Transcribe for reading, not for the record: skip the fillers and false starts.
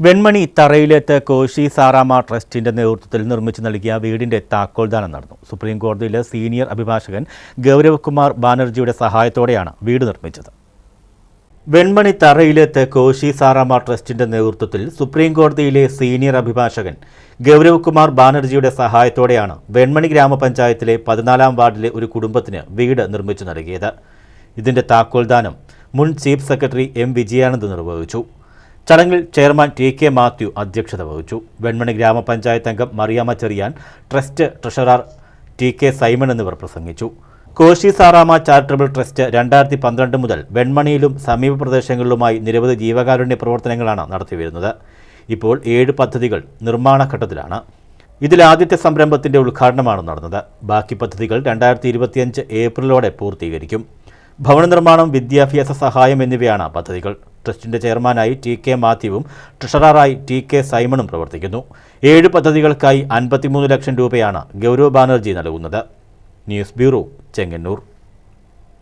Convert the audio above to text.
വെൺമണി തറയിലെത്ത് കോശി സാറാമ ട്രസ്റ്റിന്റെ നേതൃത്വത്തിൽ നിർമ്മിച്ചു നൽകിയ വീടിന്റെ താക്കോൽദാനം നടന്നു. സുപ്രീം കോടതിയിലെ സീനിയർ അഭിഭാഷകൻ ഗൗരവ് കുമാർ ബാനർജിയുടെ സഹായത്തോടെയാണ് വീട് നിർമ്മിച്ചത്. വെൺമണി തറയിലെത്ത് കോശി സാറാമ ട്രസ്റ്റിന്റെ നേതൃത്വത്തിൽ സുപ്രീം കോടതിയിലെ സീനിയർ അഭിഭാഷകൻ ഗൗരവ് കുമാർ ബാനർജിയുടെ സഹായത്തോടെയാണ് വെൺമണി ഗ്രാമപഞ്ചായത്തിലെ 14-ാം വാർഡിലെ ഒരു കുടുംബത്തിന് വീട് നിർമ്മിച്ചു നൽകിയത്. ഇതിന്റെ താക്കോൽദാനം മുൻ ചീഫ് സെക്രട്ടറി എം വിജയാനന്ദ് നിർവഹിച്ചു. ചടങ്ങിൽ ചെയർമാൻ ടി.കെ. മാത്യു അധ്യക്ഷത വഹിച്ചു. വെൺമണി ഗ്രാമപഞ്ചായത്ത് അംഗം Mariyamma Cherian, trust treasurer T K. Simon എന്നിവർ പ്രസംഗിച്ചു. കോശി സാറാമ ചാരിറ്റബിൾ ട്രസ്റ്റ് 2012 മുതൽ വെൺമണിയിലും സമീപ പ്രദേശങ്ങളിലുമായി നിരവധി ജീവകാരുണ്യ പ്രവർത്തനങ്ങളാണ് നടത്തിവരുന്നത്. ഇപ്പോൾ 7 പദ്ധതികൾ നിർമ്മാണഘട്ടത്തിലാണ്. ഇതിലാദ്യത്തെ സംരംഭത്തിന്റെ ഉദ്ഘാടനമാണ് നടന്നത്. ബാക്കി പദ്ധതികൾ 2025 ഏപ്രിലോടെ പൂർത്തീകരിക്കും. ഭവന നിർമ്മാണം, വിദ്യാഭ്യാസ സഹായം എന്നിവയാണ് പദ്ധതികൾ. ട്രസ്റ്റിന്റെ ചെയർമാനായി ടി.കെ. മാത്യുവും ട്രഷററായി ടി.കെ. സൈമണും പ്രവർത്തിക്കുന്നു. 7 പദ്ധതികൾക്കായി 53 ലക്ഷം രൂപയാണ് ഗൗരവ് ബാനർജി നൽകുന്നത്. News bureau, Chengannur.